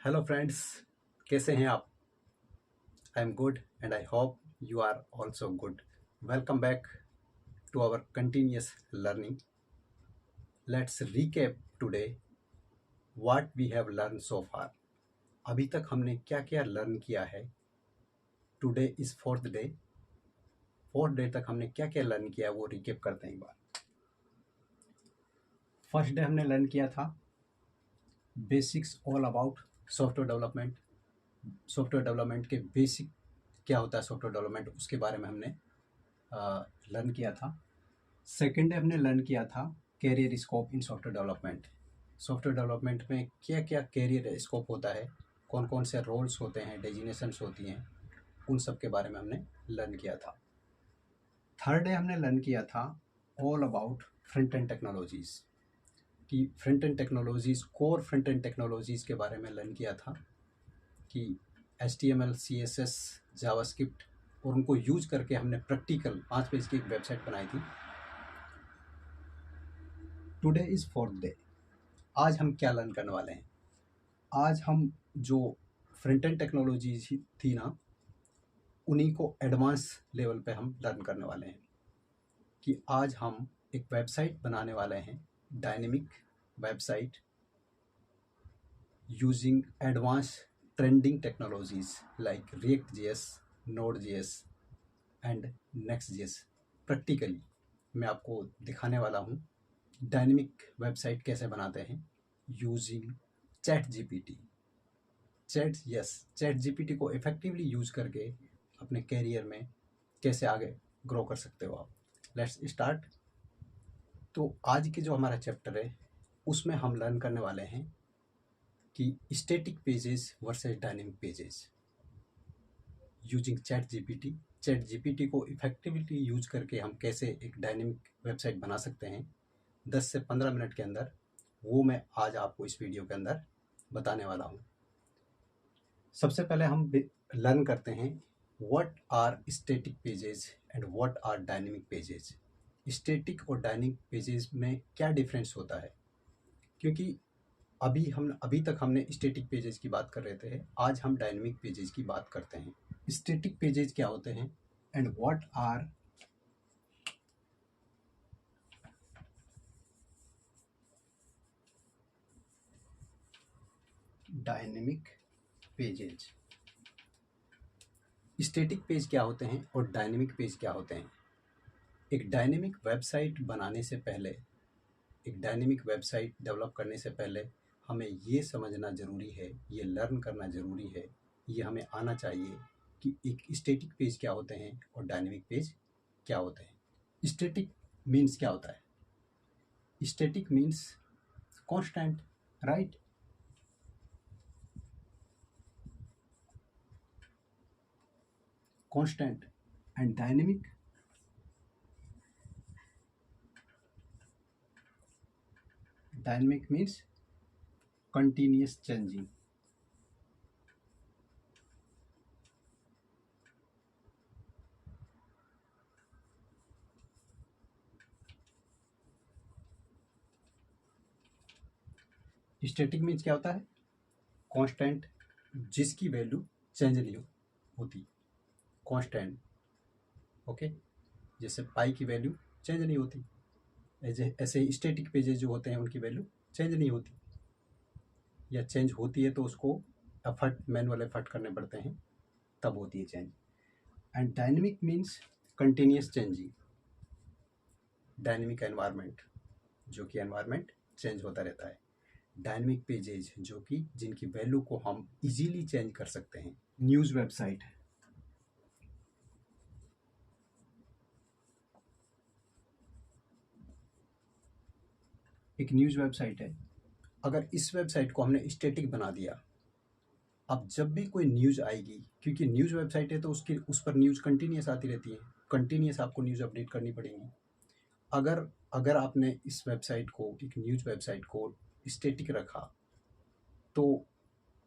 Hello friends, कैसे हैं आप? I am good and I hope you are also good. Welcome back to our continuous learning. Let's recap today what we have learn so far. अभी तक हमने क्या क्या learn किया है। Today is fourth day. Fourth day तक हमने क्या क्या लर्न किया है वो रिकैप करते हैं एक बार। फर्स्ट डे हमने लर्न किया था basics all about software development. Software development के बेसिक क्या होता है, सॉफ्टवेयर डेवलपमेंट उसके बारे में हमने लर्न किया था। सेकेंड डे हमने लर्न किया था career scope in software development. Software development में क्या क्या कैरियर स्कोप होता है, कौन कौन से रोल्स होते हैं, डेजिनेशंस होती हैं, उन सब के बारे में हमने लर्न किया था। थर्ड डे हमने लर्न किया था all about front end technologies कि front end technologies, core front end technologies के बारे में लर्न किया था कि HTML, CSS, जावास्क्रिप्ट और उनको यूज करके हमने प्रैक्टिकल 5 पेज की एक वेबसाइट बनाई थी। Today is fourth day. आज हम क्या लर्न करने वाले हैं? आज हम जो फ्रंट एंड टेक्नोलॉजी थी ना, उन्हीं को एडवांस लेवल पे हम लर्न करने वाले हैं कि आज हम एक वेबसाइट बनाने वाले हैं, dynamic website using advance trending technologies like React.js, Node.js and Next.js। Practically मैं आपको दिखाने वाला हूँ डायनेमिक वेबसाइट कैसे बनाते हैं यूजिंग चैट जीपीटी को इफेक्टिवली यूज करके अपने कैरियर में कैसे आगे ग्रो कर सकते हो आप। Let's start. तो आज के जो हमारा चैप्टर है उसमें हम लर्न करने वाले हैं कि static pages versus dynamic pages using chat GPT को इफेक्टिवली यूज करके हम कैसे एक डायनेमिक वेबसाइट बना सकते हैं 10 से 15 मिनट के अंदर। वो मैं आज आपको इस वीडियो के अंदर बताने वाला हूँ। सबसे पहले हम लर्न करते हैं what are static pages and what are dynamic pages. Static और डायनेमिक पेजेस में क्या डिफरेंस होता है, क्योंकि अभी तक हमने स्टैटिक पेजेस की बात कर रहे थे, आज हम डायनेमिक पेजेस की बात करते हैं। स्टैटिक पेजेस क्या होते हैं and what are dynamic pages. Static page क्या होते हैं और डायनेमिक पेज क्या होते हैं? एक डायनेमिक वेबसाइट बनाने से पहले, एक डायनेमिक वेबसाइट डेवलप करने से पहले हमें ये समझना ज़रूरी है, ये लर्न करना ज़रूरी है, ये हमें आना चाहिए कि एक स्टैटिक पेज क्या होते हैं और डायनेमिक पेज क्या होते हैं। स्टैटिक मीन्स क्या होता है? Static means constant, right? Constant. And dynamic means continuous changing. Static means क्या होता है? कांस्टेंट, जिसकी वैल्यू चेंज नहीं होती, कांस्टेंट। ओके, जैसे पाई की वैल्यू चेंज नहीं होती, ऐसे स्टैटिक पेजेस जो होते हैं उनकी वैल्यू चेंज नहीं होती, या चेंज होती है तो उसको मैनुअल एफर्ट करने पड़ते हैं, तब होती है change. And dynamic means continuous changing. Dynamic environment, जो कि एनवायरनमेंट चेंज होता रहता है। डायनेमिक पेजेज जो कि जिनकी वैल्यू को हम इजीली चेंज कर सकते हैं। न्यूज़ वेबसाइट, एक न्यूज़ वेबसाइट है। अगर इस वेबसाइट को हमने स्टैटिक बना दिया, अब जब भी कोई न्यूज़ आएगी, क्योंकि न्यूज़ वेबसाइट है तो उसकी उस पर न्यूज़ कंटिन्यूस आती रहती है, कंटिन्यूस आपको न्यूज़ अपडेट करनी पड़ेगी। अगर अगर आपने इस वेबसाइट को, एक न्यूज़ वेबसाइट को स्टैटिक रखा, तो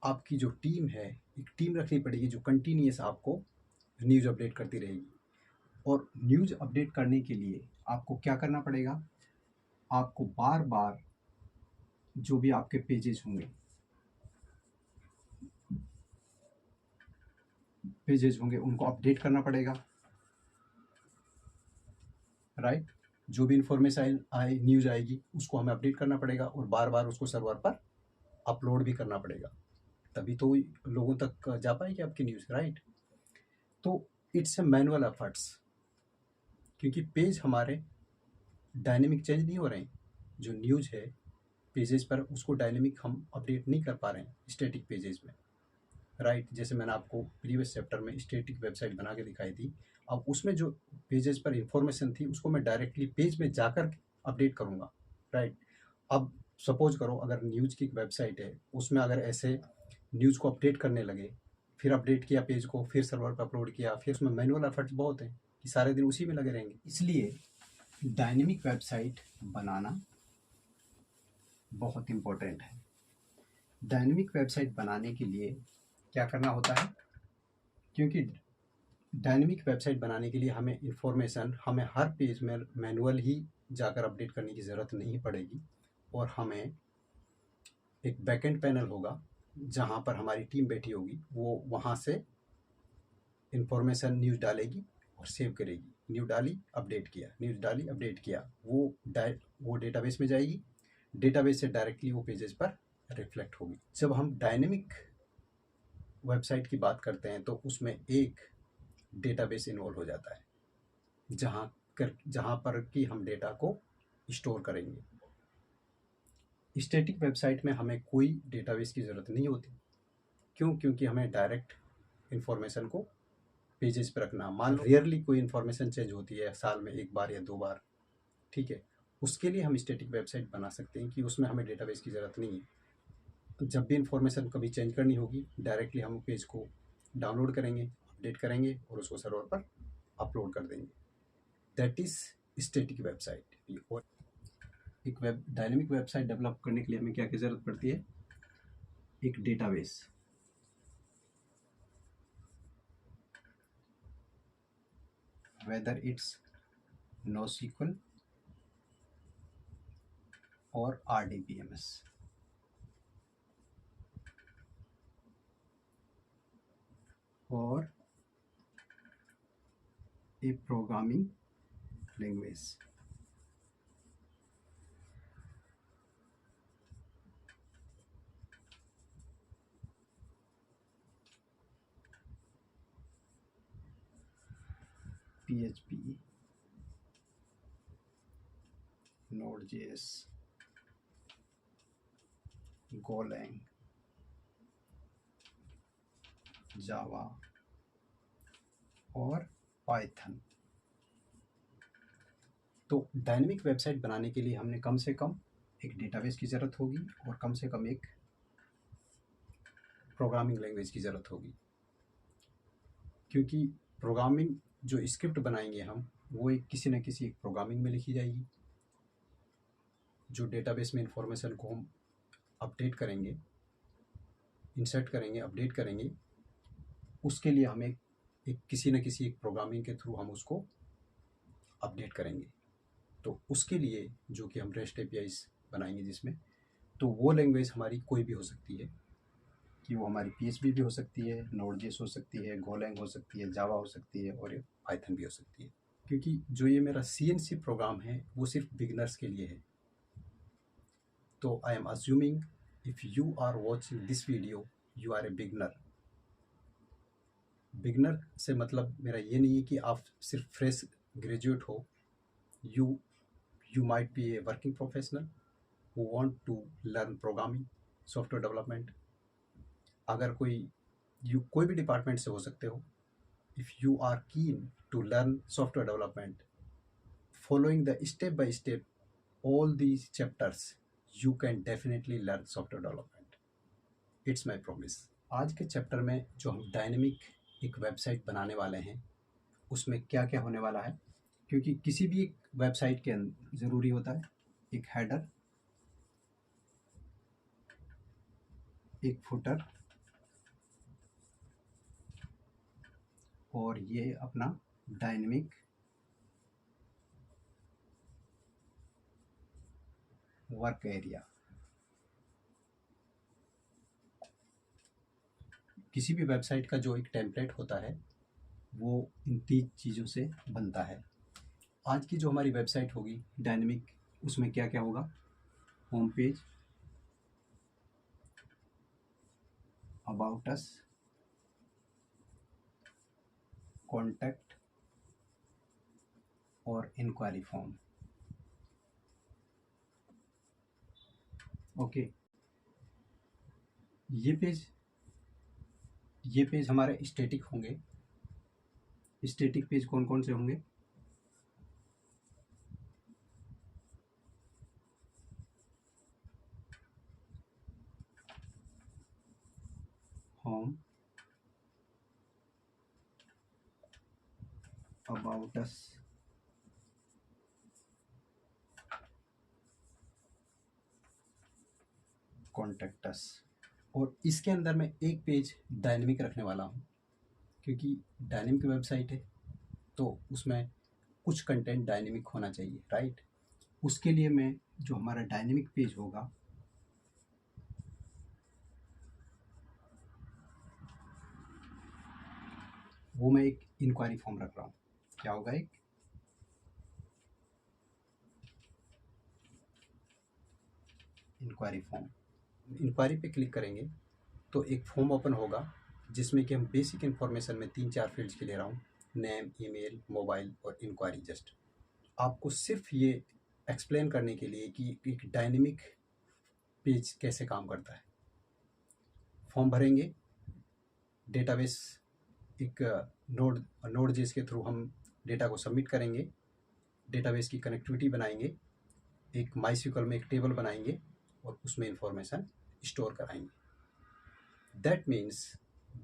आपकी जो टीम है, एक टीम रखनी पड़ेगी जो कंटिन्यूस आपको न्यूज़ अपडेट करती रहेगी। और न्यूज़ अपडेट करने के लिए आपको क्या करना पड़ेगा? आपको बार बार जो भी आपके पेजेस होंगे पेजेस होंगे उनको अपडेट करना पड़ेगा, राइट। जो भी इंफॉर्मेशन आए न्यूज़ आएगी उसको हमें अपडेट करना पड़ेगा और बार बार उसको सर्वर पर अपलोड भी करना पड़ेगा, तभी तो लोगों तक जा पाएगी आपकी न्यूज़, राइट। तो इट्स ए मैनुअल एफर्ट्स, क्योंकि पेज हमारे डायनेमिक चेंज नहीं हो रहे हैं। जो न्यूज़ है पेजेस पर उसको डायनेमिक हम अपडेट नहीं कर पा रहे हैं स्टैटिक पेजेस में, राइट। जैसे मैंने आपको प्रीवियस चैप्टर में स्टैटिक वेबसाइट बना के दिखाई थी, अब उसमें जो पेजेस पर इंफॉर्मेशन थी उसको मैं डायरेक्टली पेज में जाकर अपडेट करूँगा, राइट। अब सपोज करो अगर न्यूज़ की एक वेबसाइट है, उसमें अगर ऐसे न्यूज़ को अपडेट करने लगे, फिर अपडेट किया पेज को, फिर सर्वर पर अपलोड किया, फिर उसमें मैनुअल एफर्ट्स बहुत हैं कि सारे दिन उसी में लगे रहेंगे। इसलिए डायनेमिक वेबसाइट बनाना बहुत इम्पोर्टेंट है। डायनेमिक वेबसाइट बनाने के लिए क्या करना होता है, क्योंकि डायनेमिक वेबसाइट बनाने के लिए हमें इंफॉर्मेशन हमें हर पेज में मैनुअल ही जाकर अपडेट करने की ज़रूरत नहीं पड़ेगी, और हमें एक बैकएंड पैनल होगा जहाँ पर हमारी टीम बैठी होगी, वो वहाँ से इंफॉर्मेशन न्यूज़ डालेगी और सेव करेगी। न्यूज़ डाली अपडेट किया, न्यूज़ डाली अपडेट किया, वो डेटाबेस में जाएगी, डेटाबेस से डायरेक्टली वो पेजेस पर रिफ्लेक्ट होगी। जब हम डायनेमिक वेबसाइट की बात करते हैं तो उसमें एक डेटाबेस इन्वॉल्व हो जाता है, जहाँ पर कि हम डेटा को स्टोर करेंगे। स्टैटिक वेबसाइट में हमें कोई डेटाबेस की ज़रूरत नहीं होती। क्यों? क्योंकि हमें डायरेक्ट इन्फॉर्मेशन को पेजेस पर रखना, मान लो रियरली कोई इन्फॉर्मेशन चेंज होती है साल में एक बार या दो बार, ठीक है, उसके लिए हम स्टैटिक वेबसाइट बना सकते हैं कि उसमें हमें डेटाबेस की ज़रूरत नहीं है। तो जब भी इन्फॉर्मेशन कभी चेंज करनी होगी डायरेक्टली हम पेज को डाउनलोड करेंगे, अपडेट करेंगे और उसको सर्वर पर अपलोड कर देंगे। That is static website. और एक डायनेमिक वेबसाइट डेवलप करने के लिए हमें क्या की ज़रूरत पड़ती है, एक डेटाबेस। वेदर इट्स NoSQL और RDBMS, और a programming language। PHP, Node.js, Golang, जावा और पाइथन। तो डायनेमिक वेबसाइट बनाने के लिए हमने कम से कम एक डेटाबेस की ज़रूरत होगी और कम से कम एक प्रोग्रामिंग लैंग्वेज की ज़रूरत होगी, क्योंकि प्रोग्रामिंग जो स्क्रिप्ट बनाएंगे हम वो एक किसी न किसी एक प्रोग्रामिंग में लिखी जाएगी। जो डेटाबेस में इंफॉर्मेशन को हम अपडेट करेंगे, इंसर्ट करेंगे, अपडेट करेंगे, उसके लिए हमें एक किसी न किसी एक प्रोग्रामिंग के थ्रू हम उसको अपडेट करेंगे। तो उसके लिए जो कि हम रेस्ट एपीआईज बनाएंगे जिसमें, तो वो लैंग्वेज हमारी कोई भी हो सकती है, कि वो हमारी PHP भी हो सकती है, Node.js हो सकती है, Golang हो सकती है, जावा हो सकती है और पाइथन भी हो सकती है। क्योंकि जो ये मेरा CNC प्रोग्राम है वो सिर्फ बिगनर्स के लिए है। तो I am assuming if you are watching this video you are a beginner. Beginner से मतलब मेरा ये नहीं है कि आप सिर्फ फ्रेश ग्रेजुएट हो। You might be a working professional who want to learn programming, software development. अगर कोई भी डिपार्टमेंट से हो सकते हो। If you are keen to learn software development, following the step by step all these chapters, you can definitely learn software development. It's my promise. आज के chapter में जो हम डायनेमिक एक वेबसाइट बनाने वाले हैं उसमें क्या क्या होने वाला है, क्योंकि किसी भी एक वेबसाइट के अंदर ज़रूरी होता है एक हेडर, एक फुटर और ये अपना डायनेमिक वर्क एरिया। किसी भी वेबसाइट का जो एक टेम्पलेट होता है वो इन 3 चीज़ों से बनता है। आज की जो हमारी वेबसाइट होगी डायनेमिक, उसमें क्या क्या होगा? Home page, about us, contact और इंक्वायरी फॉर्म। ओके, ये पेज हमारे स्टैटिक होंगे। स्टैटिक पेज कौन कौन से होंगे? Home, about us, contact us. और इसके अंदर मैं एक पेज डायनेमिक रखने वाला हूँ, क्योंकि डायनेमिक वेबसाइट है तो उसमें कुछ कंटेंट डायनेमिक होना चाहिए, राइट? उसके लिए मैं जो हमारा डायनेमिक पेज होगा वो मैं एक इंक्वायरी फॉर्म रख रहा हूँ। क्या होगा? एक इंक्वायरी फॉर्म। इंक्वायरी पे क्लिक करेंगे तो एक फॉर्म ओपन होगा जिसमें कि हम बेसिक इन्फॉर्मेशन में 3-4 फील्ड्स की ले रहा हूँ, नेम, ईमेल, मोबाइल और इंक्वायरी। जस्ट आपको सिर्फ ये एक्सप्लेन करने के लिए कि एक डायनेमिक पेज कैसे काम करता है। फॉर्म भरेंगे, डेटाबेस एक नोड जेएस के थ्रू हम डेटा को सबमिट करेंगे, डेटाबेस की कनेक्टिविटी बनाएंगे, एक माईस्क्यूएल में एक टेबल बनाएंगे और उसमें इंफॉर्मेशन स्टोर कराएंगे। That means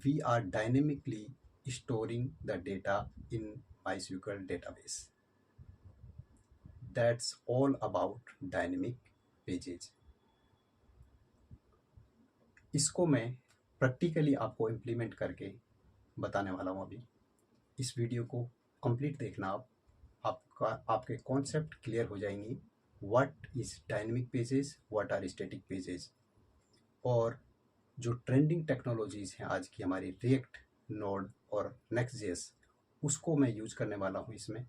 we are dynamically storing the data in MySQL database. That's all about dynamic pages. इसको मैं प्रैक्टिकली आपको इम्प्लीमेंट करके बताने वाला हूँ अभी। इस वीडियो को कंप्लीट देखना आप, आपके कॉन्सेप्ट क्लियर हो जाएंगी। What is dynamic pages, what are static pages. और जो ट्रेंडिंग टेक्नोलॉजीज़ हैं आज की हमारी, रिएक्ट, नोड और नेक्स्ट.जेएस, उसको मैं यूज़ करने वाला हूँ इसमें।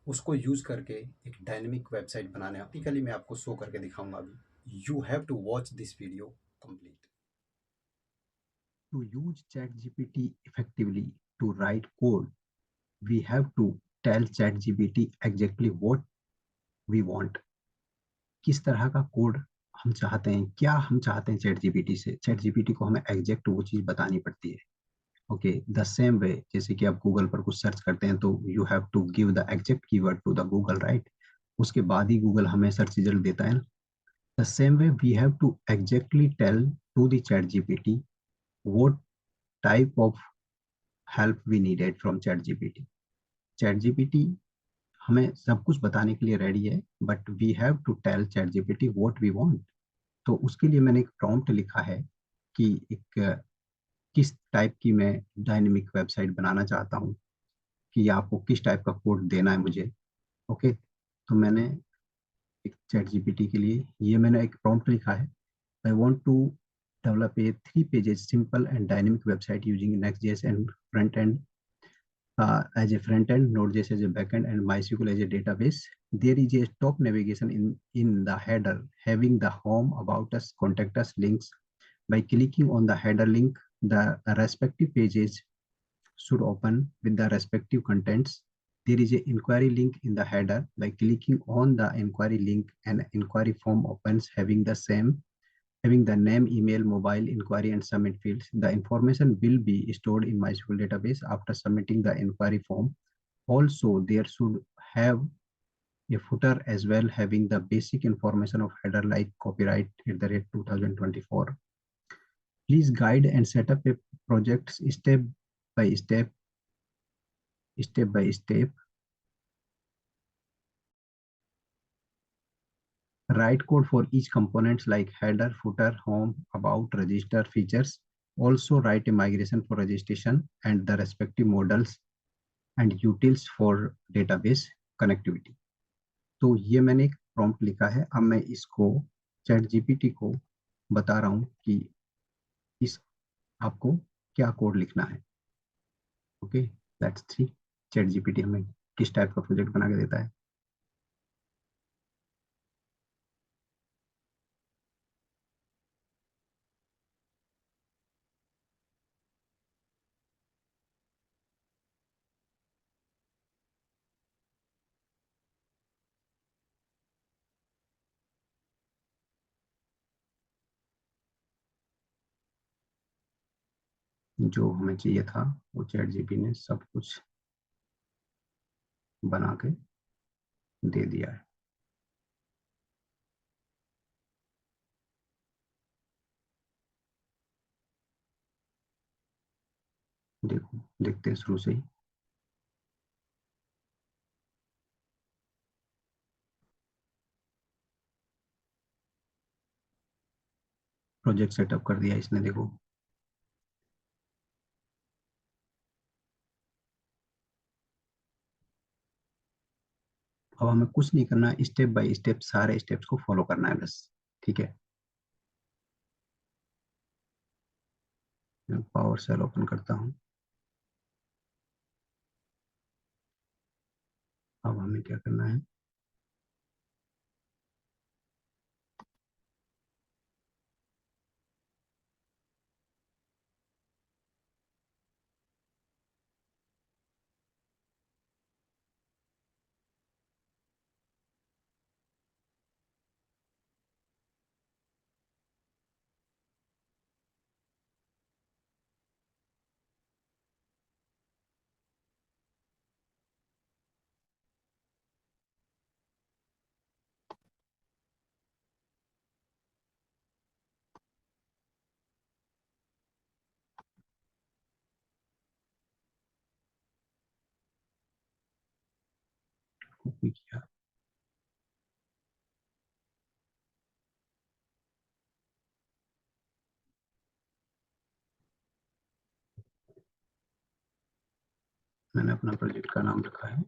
उसको यूज़ करके एक डायनेमिक वेबसाइट बनाने प्रैक्टिकली मैं आपको शो करके दिखाऊंगा अभी। You have to watch this video complete. To use ChatGPT effectively to write code, we have to tell ChatGPT exactly what we want. किस तरह का कोड हम चाहते हैं, क्या हम चाहते हैं ChatGPT से। ChatGPT को हमें एग्जैक्ट वो चीज़ बतानी पड़ती है। ओके, द सेम वे जैसे कि आप गूगल पर कुछ सर्च करते हैं तो you have to give the exact keyword to the Google, right? उसके बाद ही गूगल हमें सर्च रिजल्ट देता है ना। The same way we have to exactly tell to the ChatGPT what type of help we needed from ChatGPT. ChatGPT हमें सब कुछ बताने के लिए रेडी है, but we have to tell ChatGPT what we want. तो उसके लिए मैंने एक प्रॉम्प्ट लिखा है कि एक किस टाइप की मैं डायनेमिक वेबसाइट बनाना चाहता हूँ, कि आपको किस टाइप का कोड देना है मुझे। ओके, तो मैंने एक ChatGPT के लिए ये मैंने एक प्रॉम्प्ट लिखा है। I want to develop a 3 pages simple and dynamic website using Next.js and front end as a front end, Node.js as a backend, and MySQL as a database. There is a top navigation in the header, having the home, about us, contact us links. By clicking on the header link, the respective pages should open with the respective contents. There is an inquiry link in the header. By clicking on the inquiry link, an inquiry form opens having the name, email, mobile, inquiry, and submit fields. The information will be stored in MySQL database after submitting the inquiry form. Also, there should have a footer as well, having the basic information of header like copyright @2024. Please guide and set up a project by step, step by step. Write code for each components like header, footer, home, about, register, features. Also write a migration for registration and the respective models and utils for database connectivity. तो ये मैंने एक prompt लिखा है। अब मैं इसको chat GPT को बता रहा हूँ कि इस आपको क्या कोड लिखना है। Okay, that's three. Chat GPT हमें किस टाइप का प्रोजेक्ट बना के देता है। जो हमें चाहिए था वो चैट जीपी ने सब कुछ बना के दे दिया है। देखो, देखते हैं शुरू से ही। प्रोजेक्ट सेटअप कर दिया इसने, देखो। अब हमें कुछ नहीं करना है, स्टेप बाय स्टेप सारे स्टेप्स को फॉलो करना है बस। ठीक है, मैं पावर सेल ओपन करता हूँ। अब हमें क्या करना है, कॉपी किया। मैंने अपना प्रोजेक्ट का नाम रखा है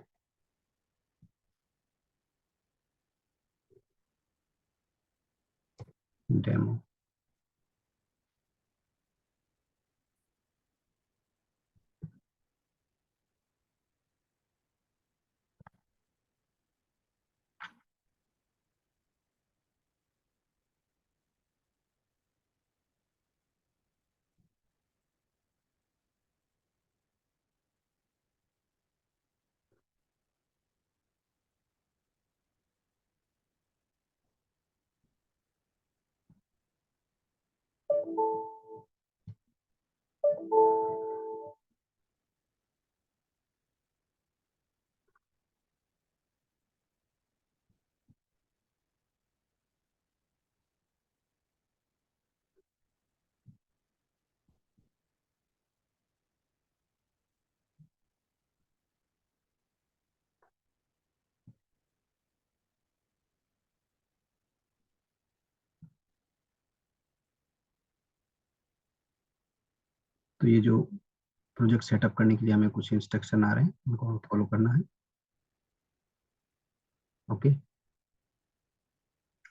डेमो। तो ये जो प्रोजेक्ट सेटअप करने के लिए हमें कुछ इंस्ट्रक्शन आ रहे हैं, उनको हमें फॉलो करना है। ओके,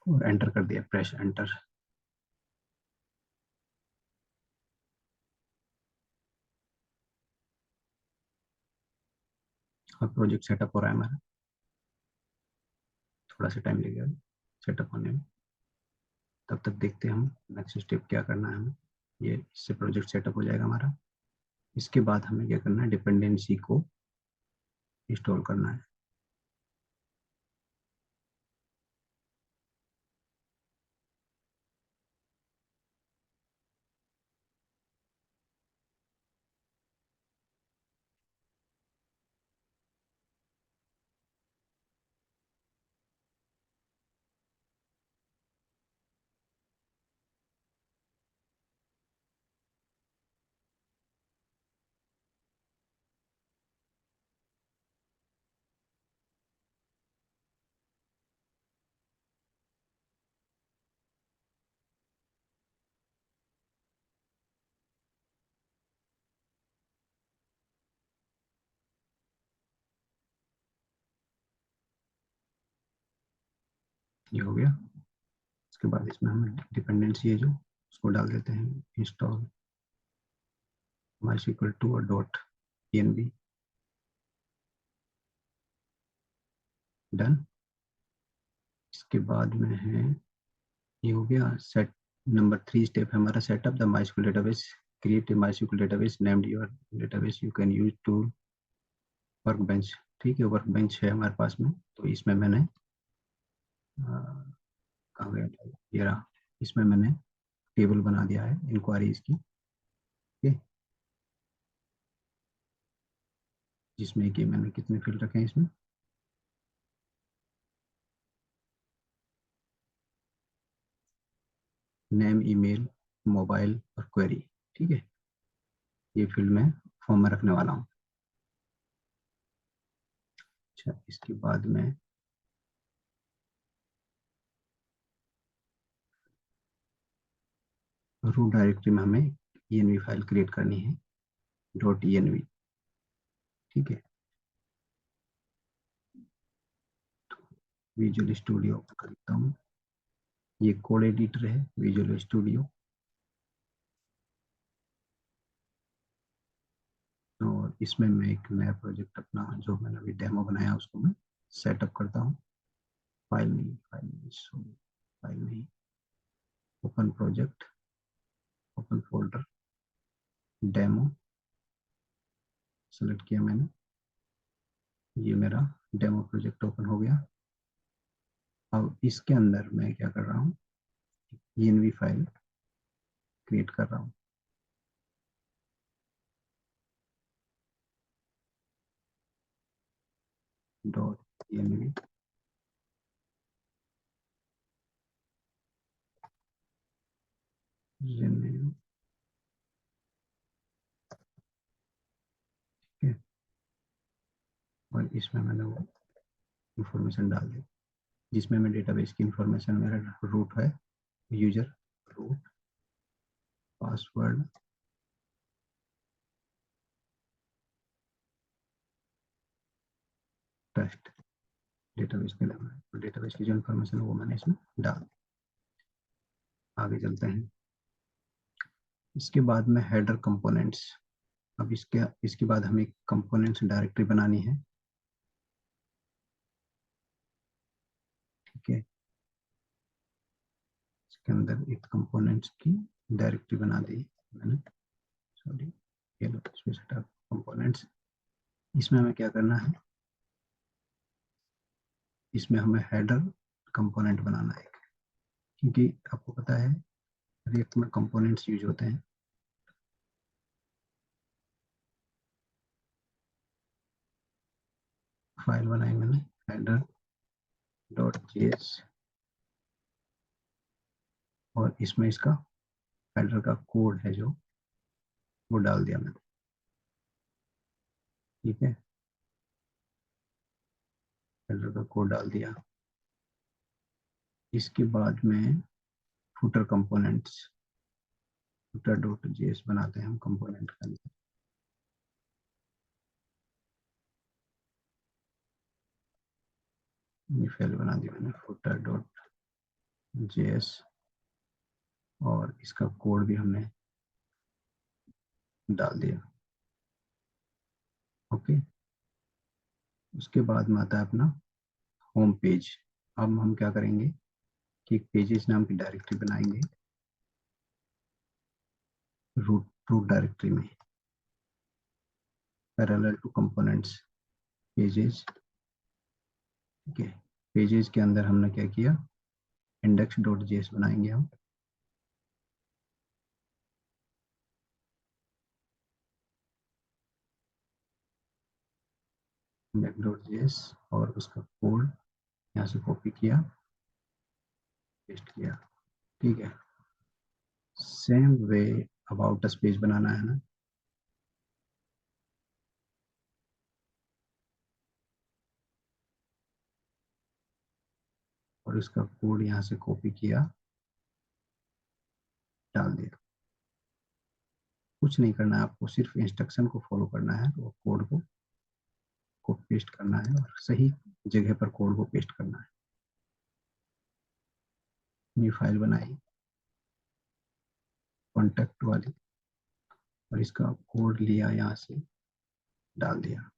और एंटर कर दिया, प्रेस एंटर। अब प्रोजेक्ट सेटअप हो रहा है हमारा। थोड़ा सा टाइम लगेगा सेटअप होने में, तब तक देखते हैं हम नेक्स्ट स्टेप क्या करना है हमें। ये इससे प्रोजेक्ट सेटअप हो जाएगा हमारा। इसके बाद हमें क्या करना है, डिपेंडेंसी को इंस्टॉल करना है। ये हो गया। उसके बाद इसमें हम डिपेंडेंसी है जो, उसको डाल देते हैं इंस्टॉल। MySQL2 और .env डन। इसके बाद में है, ये हो गया सेट। नंबर 3 स्टेप है हमारा setup the MySQL database. Create a MySQL database named your database you can use to workbench. ठीक है, वर्क बेंच है हमारे पास में, तो इसमें मैंने कहाँ गया था ये रहा, इसमें मैंने टेबल बना दिया है इंक्वायरीज की। ठीक है, जिसमें कि मैंने कितने फील्ड रखे हैं इसमें, नेम, ईमेल, मोबाइल और क्वेरी। ठीक है, ये फील्ड में फॉर्म में रखने वाला हूँ। अच्छा, इसके बाद में रूट डायरेक्टरी में हमें env फाइल क्रिएट करनी है, .env। ठीक है, विजुअल स्टूडियो ओपन करता हूँ। ये कोड एडिटर है विजुअल स्टूडियो, और इसमें मैं एक नया प्रोजेक्ट अपना जो मैंने अभी डेमो बनाया उसको मैं सेटअप करता हूँ। फाइल नहीं, open project, open folder, demo select किया मैंने। ये मेरा डेमो प्रोजेक्ट ओपन हो गया। अब इसके अंदर मैं क्या कर रहा हूँ, env फाइल क्रिएट कर रहा हूँ। .env renew। ठीक है, और इसमें मैंने वो इंफॉर्मेशन डाल दी जिसमें मैं डेटाबेस की इंफॉर्मेशन, मेरा रूट है, user, root, password, test, database के लिए डेटाबेस की जो इंफॉर्मेशन है वो मैंने इसमें डाल दी। आगे चलते हैं। इसके बाद में हेडर कंपोनेंट्स। अब इसके बाद हमें कंपोनेंट्स डायरेक्टरी बनानी है। ठीक है, इसके अंदर एक कंपोनेंट्स की डायरेक्टरी बना दी मैंने, सॉरी, ये लो इसमें सेटअप कंपोनेंट्स। इसमें हमें क्या करना है, इसमें हमें हेडर कंपोनेंट बनाना है, क्योंकि आपको पता है रिएक्ट में कंपोनेंट्स यूज होते हैं। फाइल बनाई मैंने header.js, और इसमें इसका हेडर का कोड है जो वो डाल दिया मैंने। ठीक है, हेडर का कोड डाल दिया। इसके बाद में फुटर कंपोनेंट्स, footer.js बनाते हैं हम कंपोनेंट का। ये फाइल बना दी मैंने footer.js, और इसका कोड भी हमने डाल दिया। ओके, उसके बाद में आता है अपना होम पेज। अब हम क्या करेंगे कि एक पेजेस नाम की डायरेक्टरी बनाएंगे रूट डायरेक्टरी में, पैरेलल टू कंपोनेंट्स पेजेस। ठीक है, पेजेस के अंदर हमने क्या किया, index.js बनाएंगे हम। index.js, और उसका कोड यहाँ से कॉपी किया, पेस्ट किया। ठीक है, same way about us page बनाना है ना, और इसका कोड यहाँ से कॉपी किया, डाल दिया। कुछ नहीं करना है आपको, सिर्फ इंस्ट्रक्शन को फॉलो करना है, तो कोड को पेस्ट करना है और सही जगह पर कोड को पेस्ट करना है। न्यू फाइल बनाई कॉन्टेक्ट वाली, और इसका कोड लिया, यहाँ से डाल दिया।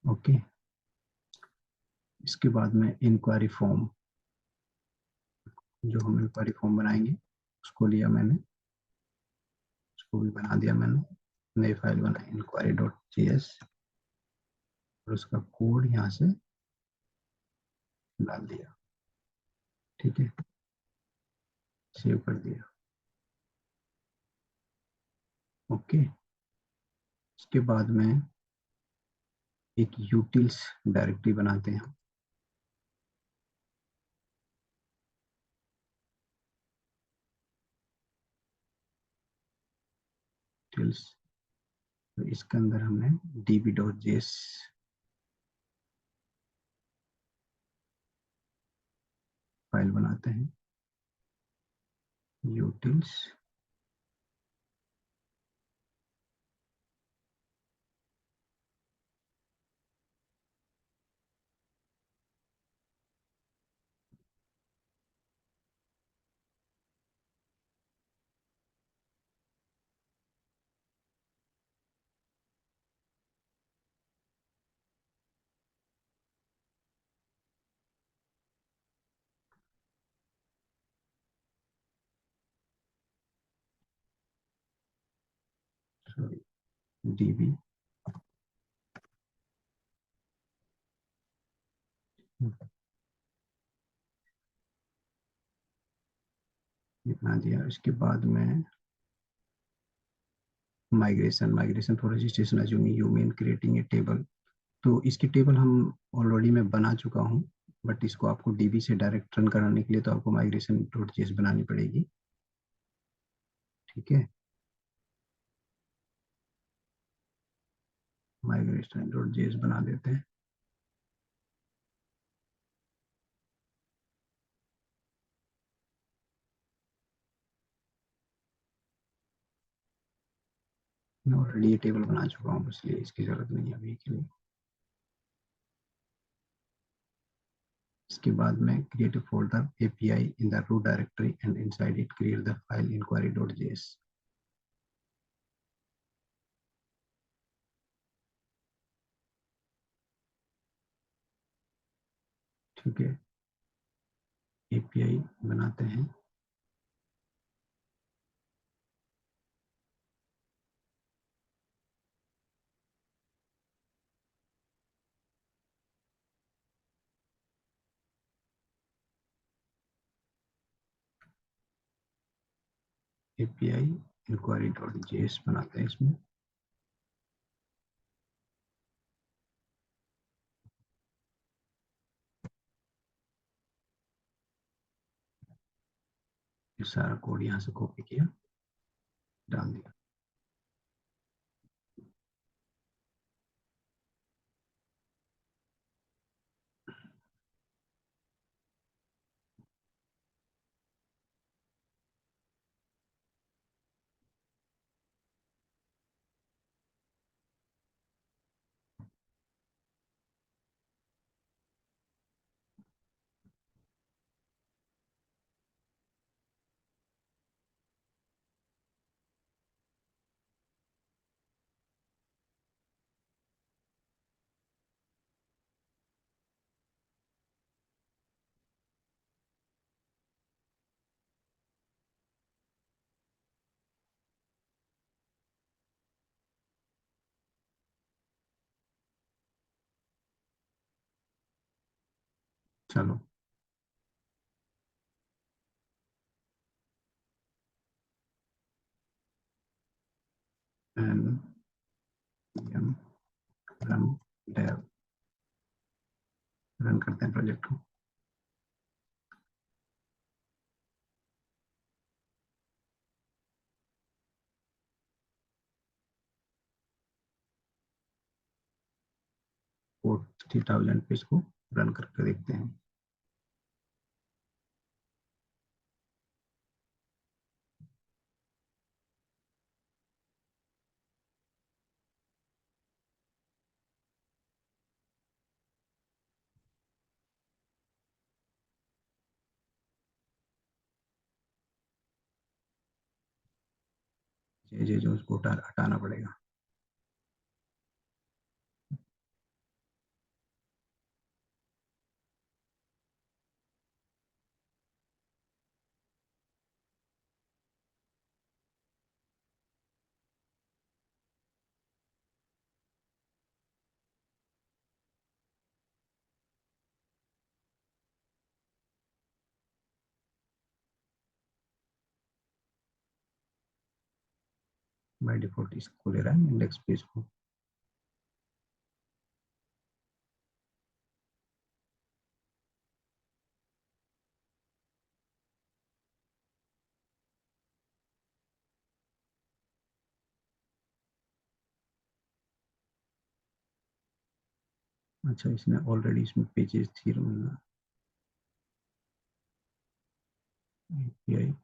ओके, इसके बाद में इंक्वायरी फॉर्म, जो हम इंक्वायरी फॉर्म बनाएंगे उसको लिया मैंने, उसको भी बना दिया मैंने, नई फाइल बनाई इंक्वायरी डॉट जेएस, और उसका कोड यहाँ से डाल दिया। ठीक है, सेव कर दिया। ओके, इसके बाद में एक यूटिल्स डायरेक्टरी बनाते हैं। यूटिल्स, तो इसके अंदर हमने db.js फाइल बनाते हैं। यूटिल्स db, ये बना दिया। इसके बाद में migration, migration for registration assuming you mean creating a table. तो इसकी टेबल हम ऑलरेडी मैं बना चुका हूँ, बट इसको आपको डीबी से डायरेक्ट रन कराने के लिए तो आपको माइग्रेशन डॉट जेएस बनानी पड़ेगी। ठीक है, माइग्रेशन डॉट जेएस बना देते हैं। मैं ऑलरेडी ये टेबल बना चुका हूँ, इसलिए इसकी जरूरत नहीं है अभी के लिए। इसके बाद में create a folder API in the root directory and inside it create the file inquiry dot JS. ठीक है, एपीआई बनाते हैं। एपीआई इंक्वायरी डॉट जेएस बनाते हैं इसमें। ये सारा कोड यहाँ से कॉपी किया, डाल दिया। चलो, N M run dev, run करते हैं प्रोजेक्ट को। कोड 3000 पे इसको रन करके देखते हैं। जे जो उसको हटाना पड़ेगा। बाय डिफॉल्ट इसको ले रहा है इंडेक्स पेज को। अच्छा, इसने ऑलरेडी इसमें पेजेस थी API।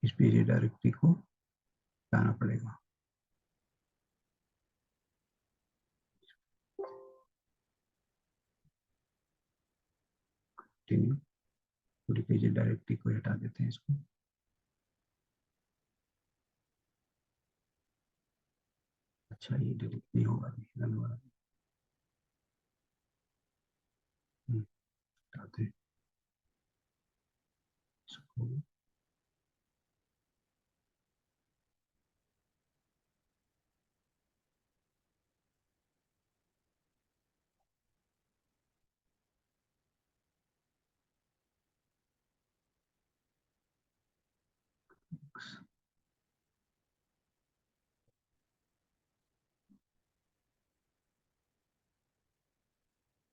इस पेज डायरेक्टरी को हटाना पड़ेगा। कंटिन्यू। पूरी पेज डायरेक्टरी को हटा देते हैं इसको। अच्छा, ये डिलीट नहीं होगा अभी, रन वाला। हटाते हैं इसको।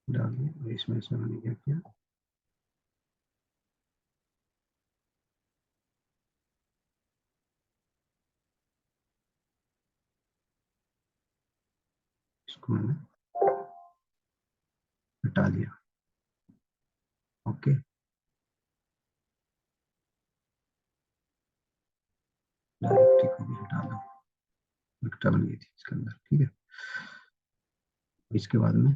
डाल दिया, इसमें से मैंने क्या किया, इसको मैंने हटा दिया। ओके, डायरेक्टरी को भी हटा दो, विक्टा बन गई थी इसके अंदर। ठीक है, इसके बाद में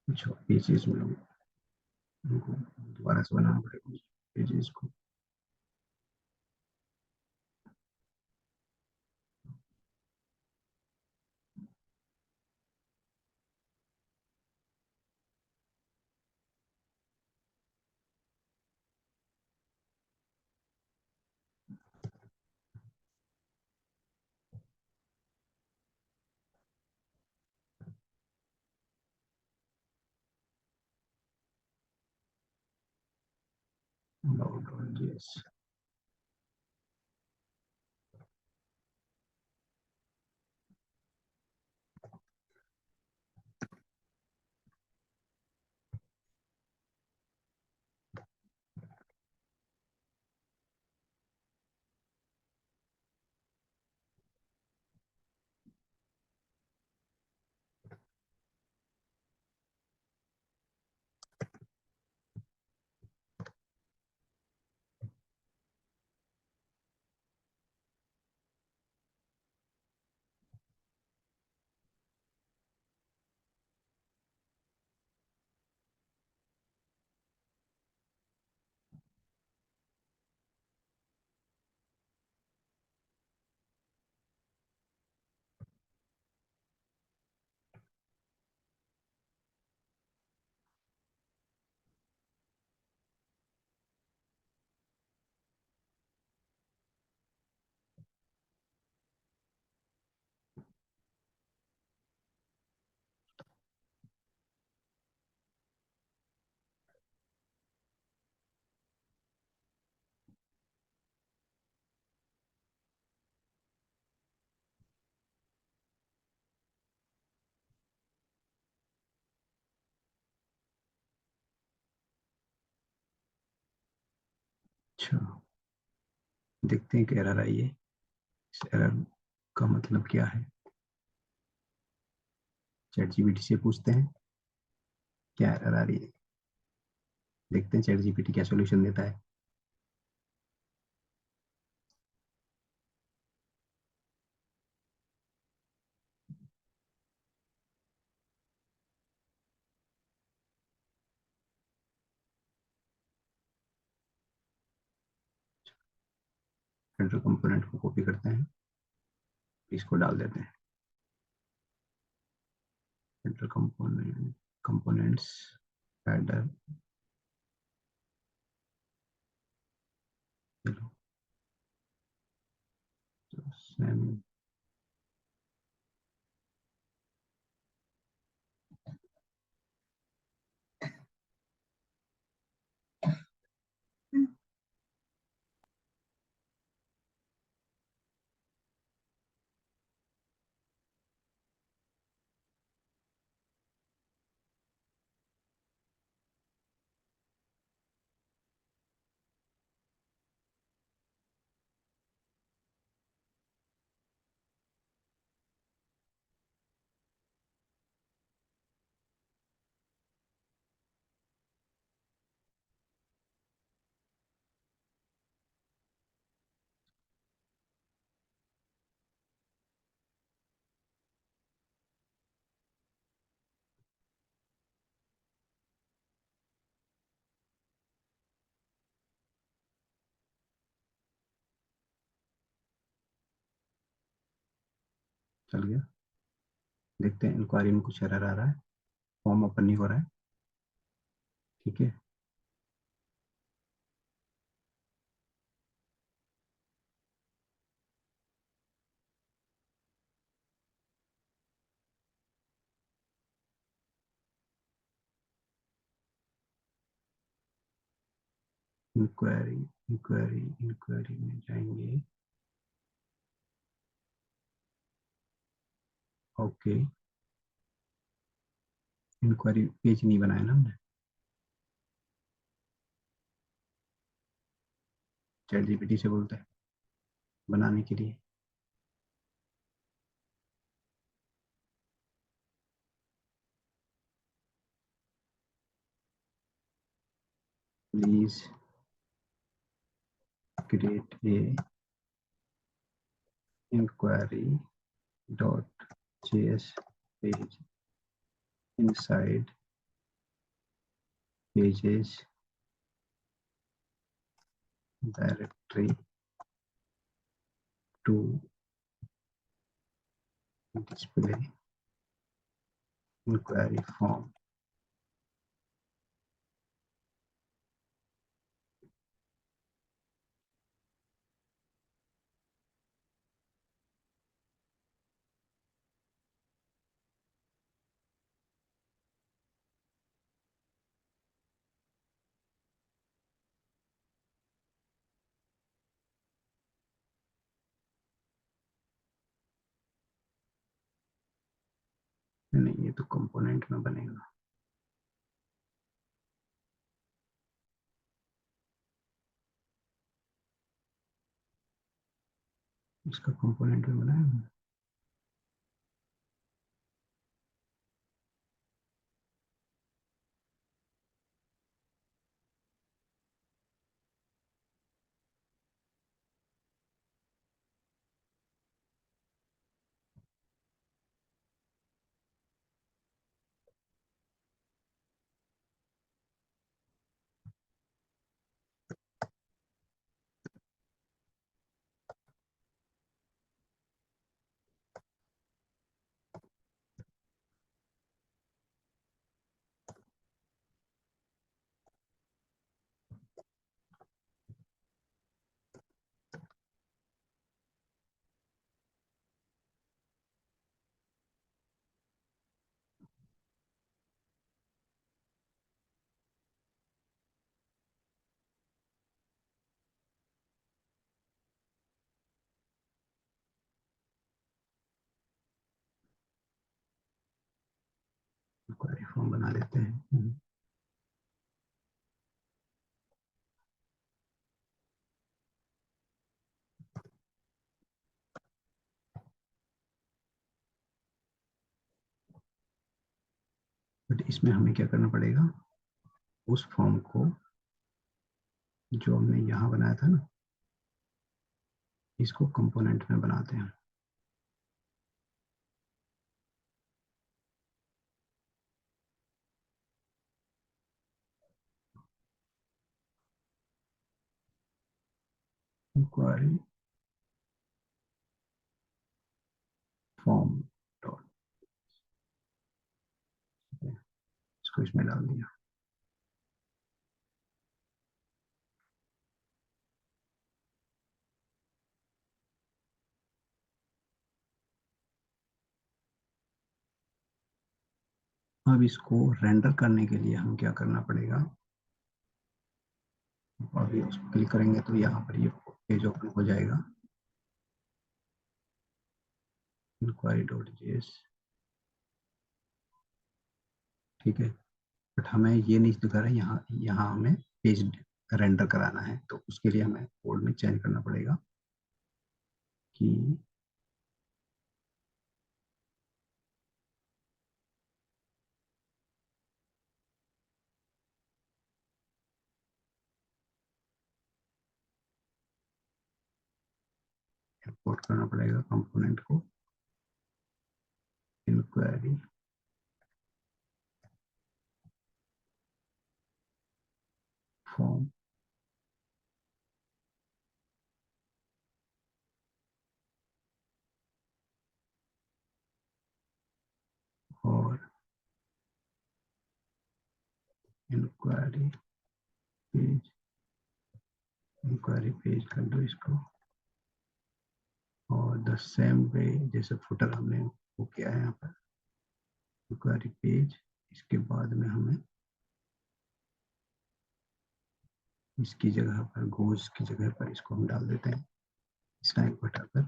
कुछ पेजेस में उनको दोबारा से बनाना पड़ेगा पेजेस को। yes। अच्छा, देखते हैं कि एरर आई है। इस एरर का मतलब क्या है, चैट जीपीटी से पूछते हैं क्या एरर आ रही है। देखते हैं चैट जीपीटी क्या सोल्यूशन देता है। हेडर कंपोनेंट को कॉपी करते हैं, इसको डाल देते हैं। हेडर कंपोनेंट्स हेडर, चलो सेम। चल गया। देखते हैं इंक्वायरी में कुछ एरर आ रहा है, फॉर्म ओपन नहीं हो रहा है। ठीक है, इंक्वायरी इंक्वायरी इंक्वायरी में जाएंगे। ओके, इंक्वायरी पेज नहीं बनाया ना हमने चैट जीपीटी से बोलते हैं बनाने के लिए। Please create a inquiry dot JS page inside pages directory to display inquiry form. नहीं, ये तो कंपोनेंट में बनेगा। इसका कंपोनेंट में बनाया। क्वेरी फॉर्म बना लेते हैं। इसमें हमें क्या करना पड़ेगा, उस फॉर्म को जो हमने यहाँ बनाया था ना, इसको कंपोनेंट में बनाते हैं। इंक्वायरी फॉर्म डॉट, इसको इसमें डाल दिया। अब इसको रेंडर करने के लिए हम क्या करना पड़ेगा, अभी उस पर क्लिक करेंगे तो यहाँ पर ये पेज ओपन हो जाएगा, इंक्वायरी डॉट जेएस, ठीक है। बट हमें ये नहीं दिखा रहा है, यहाँ यहाँ हमें पेज रेंडर कराना है, तो उसके लिए हमें कोड में चेंज करना पड़ेगा कि इंपोर्ट करना पड़ेगा कंपोनेंट को, इंक्वायरी फॉर्म और इंक्वायरी पेज, इंक्वायरी पेज कर दो इसको। और द सेम वे जैसे फुटर हमने वो किया है यहाँ पर, इंक्वायरी पेज, इसके बाद में हमें इसकी जगह पर, गोज की जगह पर इसको हम डाल देते हैं, इसका एक हटाकर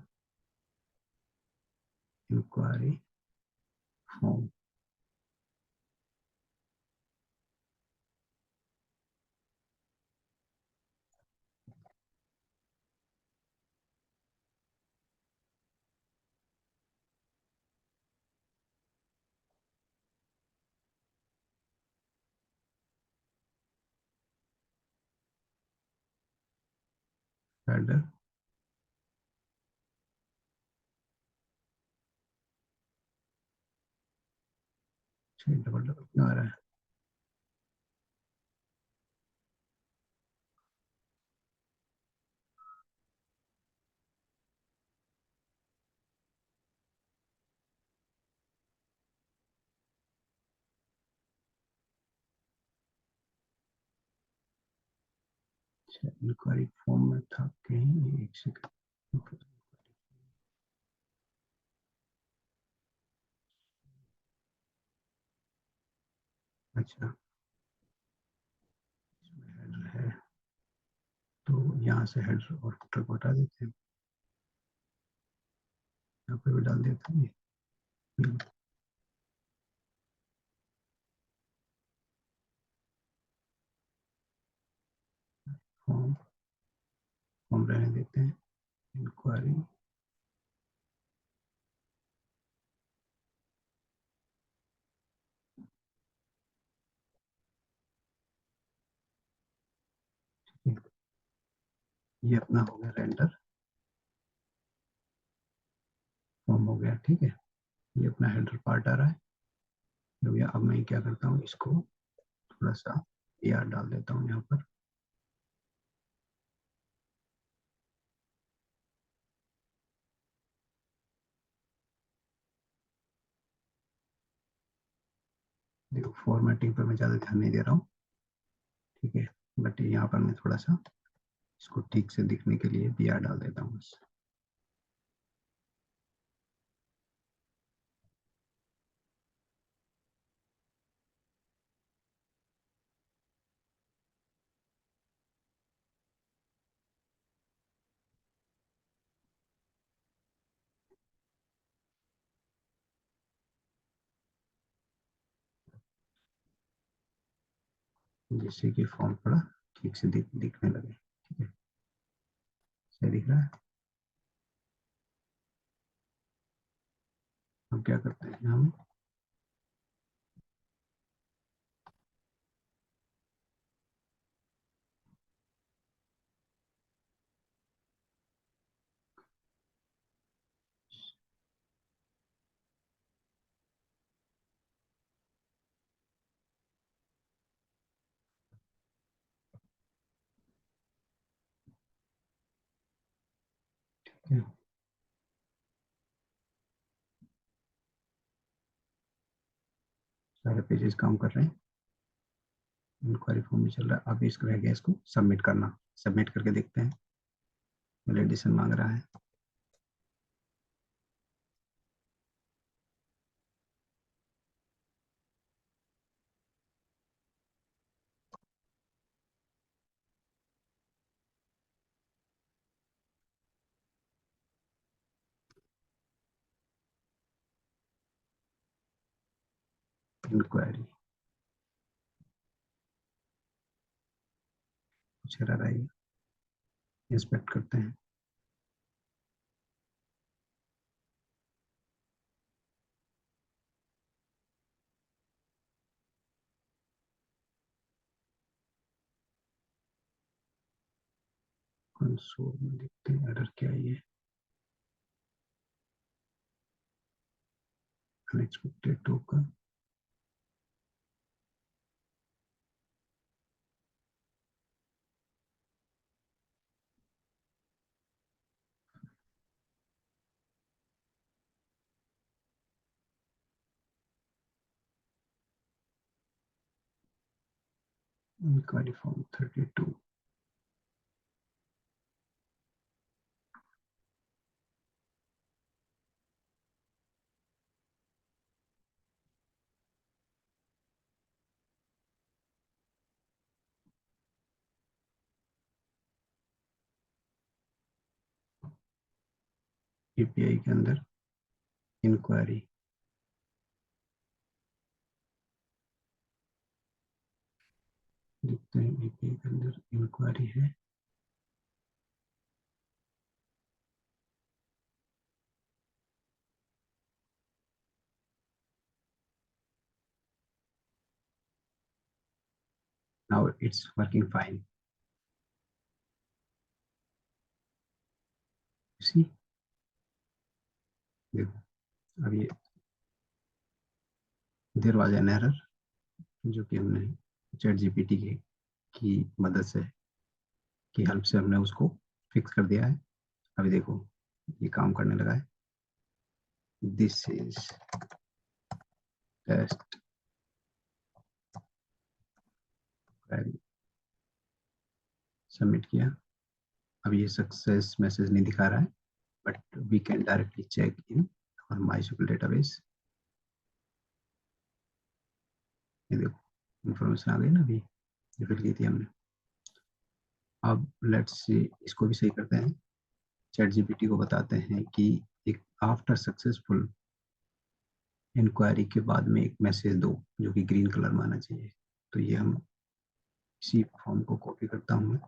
inquiry form, header, double double क्यों आ रहा है, इंक्वायरी फॉर्म में था कहीं, एक सेकंड, अच्छा हेडर है, तो यहाँ से हेडर और फुटर को हटा देते हैं, यहाँ पे भी डाल देते हैं फॉर्म, फॉर्म रहने देते हैं, इंक्वायरी ये अपना हो गया रेंडर फॉर्म हो गया, ठीक है। ये अपना हेडर पार्ट आ रहा है, तो भैया अब मैं क्या करता हूँ, इसको थोड़ा सा यार डाल देता हूँ यहाँ पर, देखो फॉर्मेटिंग पर मैं ज़्यादा ध्यान नहीं दे रहा हूँ, ठीक है। बट यहाँ पर मैं थोड़ा सा इसको ठीक से दिखने के लिए बी आर डाल देता हूँ बस। जिससे कि फॉर्म थोड़ा ठीक से दिखने लगे, ठीक है, सही दिख रहा है। अब क्या करते हैं हम, है, सारे पेजेस काम कर रहे हैं, इंक्वायरी फॉर्म में चल रहा है। अभी इसको रह गया इसको सबमिट करना, सबमिट करके देखते हैं। वैलिडेशन मांग रहा है। इंक्वायरी कुछ एरर आई, इंस्पेक्ट करते हैं। कंसोल में देखते हैं एरर क्या आई है। Unexpected token, inquiry form 32। API के अंदर इंक्वायरी, देखते हैं एपीआई के अंदर इंक्वायरी है। Now it's working fine. See, देखो अब ये देर वाज एन एरर जो कि हमने चैट जीपीटी की मदद से, की हेल्प से हमने उसको फिक्स कर दिया है। अभी देखो ये काम करने लगा है। दिस इज टेस्ट, सबमिट किया। अब ये सक्सेस मैसेज नहीं दिखा रहा है, but we can directly check in our MySQL database. ये देखो इंफॉर्मेशन आ गई ना, अभी ये फिल की थी हमने। अब लेट्स सी, इसको भी सही करते हैं। चैट जीपीटी को बताते हैं कि एक आफ्टर सक्सेसफुल इंक्वायरी के बाद में एक मैसेज दो जो कि ग्रीन कलर में आना चाहिए। तो ये हम इसी फॉर्म को कॉपी करता हूँ मैं,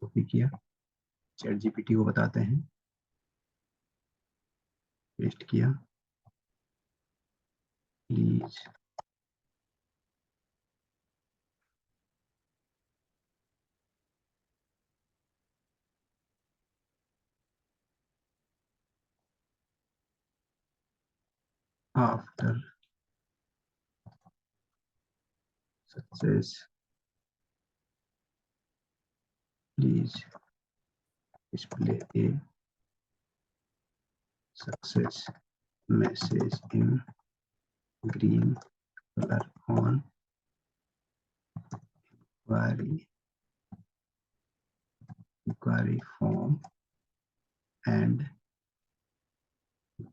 कॉपी किया, चैट जीपीटी को बताते हैं, पेस्ट किया। Please after success please display a success message in green color on inquiry form and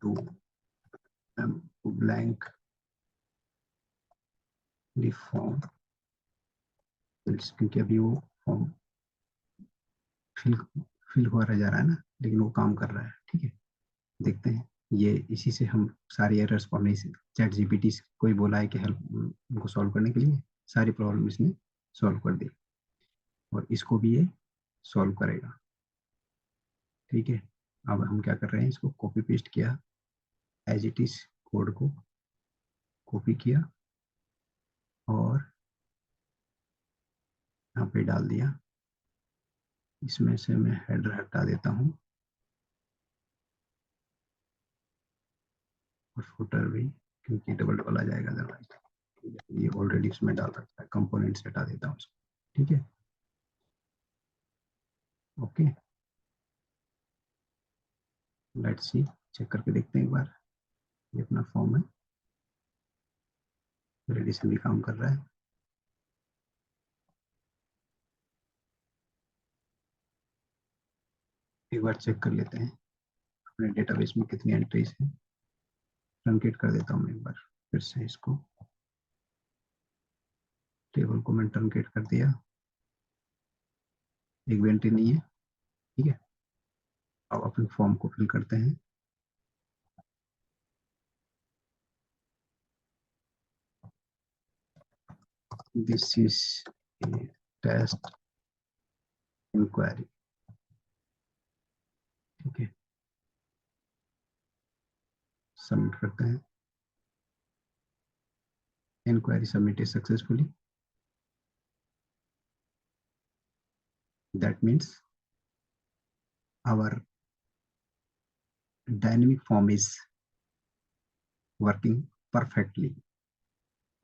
do blank the form fields, क्योंकि अभी वो फॉर्म फिल फिल हो रहा जा रहा है ना, लेकिन वो काम कर रहा है। ठीक है, देखते हैं। ये इसी से हम सारी एरर्स को, हमने चैट जीपीटी को ही बोला है कि हेल्प उनको सॉल्व करने के लिए, सारी प्रॉब्लम इसने सॉल्व कर दी और इसको भी ये सॉल्व करेगा। ठीक है, अब हम क्या कर रहे हैं, इसको कॉपी पेस्ट किया, एज इट इज कोड को कॉपी किया और यहाँ पे डाल दिया। इसमें से मैं हेडर हटा देता हूँ और फुटर भी, क्योंकि डबल डबल आ जाएगा अदरवाइज। ये ऑलरेडी इसमें डाल रखा है, कंपोनेंट्स हटा देता हूँ इसको। ठीक है, ओके, लेट्स सी, चेक करके देखते हैं एक बार। ये अपना फॉर्म है, रेडिसन भी काम कर रहा है। एक बार चेक कर लेते हैं अपने डेटाबेस में कितनी एंट्रीज हैं। ट्रंकेट कर देता हूँ मैं एक बार फिर से इसको, टेबल को मैं ट्रंकेट कर दिया, एक भी एंट्री नहीं है। ठीक है, अब अपने फॉर्म को फिल करते हैं। This is a test inquiry. ठीक है, सबमिट करते हैं। Inquiry submitted successfully. That means our dynamic form is working perfectly.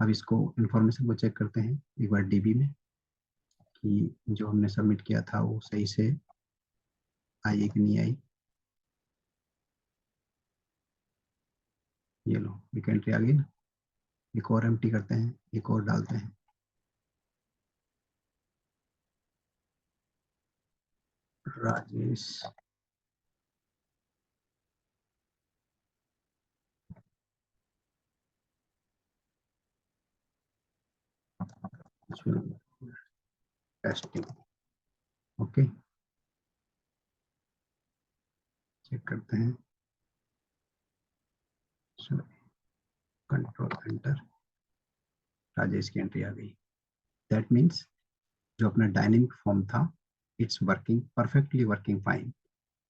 अब इसको इंफॉर्मेशन को चेक करते हैं एक बार डीबी में कि जो हमने सबमिट किया था वो सही से आई है कि नहीं आई। ये लो, एक एंट्री आ गई ना। एक और एम्प्टी करते हैं, एक और डालते हैं। राजेश टेस्टिंग। ओके, चेक करते हैं। कंट्रोल एंटर, राजेश की एंट्री आ गई। दैट मीन्स जो अपना डायनेमिक फॉर्म था, it's working perfectly, working fine.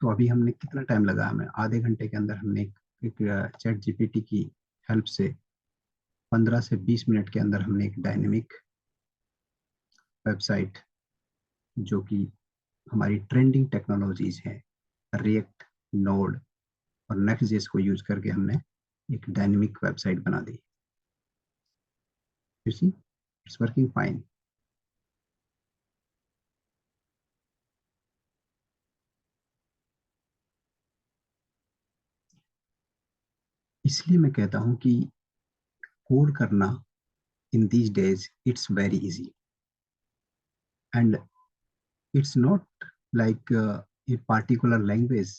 तो अभी हमने कितना टाइम लगा, हमें आधे घंटे के अंदर हमने एक चैट जीपीटी की हेल्प से 15 से 20 मिनट के अंदर हमने एक डायनेमिक वेबसाइट, जो कि हमारी ट्रेंडिंग टेक्नोलॉजीज हैं, रिएक्ट, नोड और नेक्स्ट जेएस को यूज करके हमने एक डायनेमिक वेबसाइट बना दी। You see, it's working fine. इसलिए मैं कहता हूं कि कोड करना in these days it's very easy, and it's not like a particular language.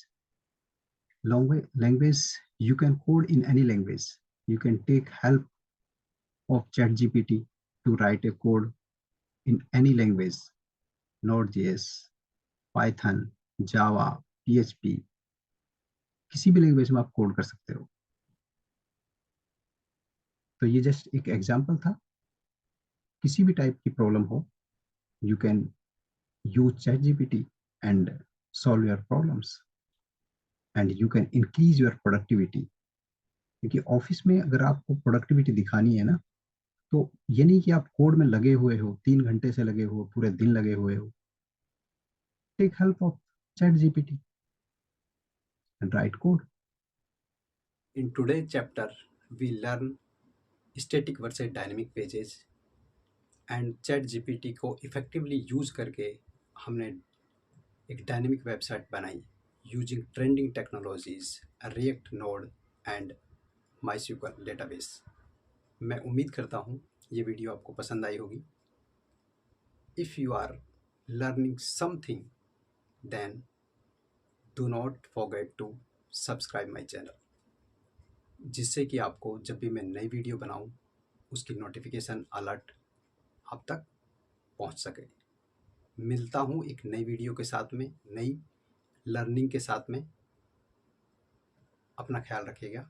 You can code in any language. You can take help of ChatGPT to write a code in any language: Node.js, Python, Java, PHP। किसी भी language में आप code कर सकते हो। तो ये just एक एग्जांपल था। किसी भी टाइप की प्रॉब्लम हो, you can use ChatGPT and solve your problems, and you can increase your productivity। क्योंकि ऑफिस में अगर आपको प्रोडक्टिविटी दिखानी है ना, तो ये नहीं कि आप कोड में लगे हुए हो, 3 घंटे से लगे हो, पूरे दिन लगे हुए हो। Take help of ChatGPT and write code. In today's chapter, we learn static versus dynamic pages and ChatGPT को इफेक्टिवली यूज़ करके हमने एक डायनेमिक वेबसाइट बनाई using trending technologies React, Node and MySQL database. मैं उम्मीद करता हूँ ये वीडियो आपको पसंद आई होगी। If you are learning something then do not forget to subscribe my channel, जिससे कि आपको जब भी मैं नई वीडियो बनाऊँ उसकी नोटिफिकेशन अलर्ट आप तक पहुंच सके। मिलता हूं एक नई वीडियो के साथ में, नई लर्निंग के साथ में। अपना ख्याल रखिएगा।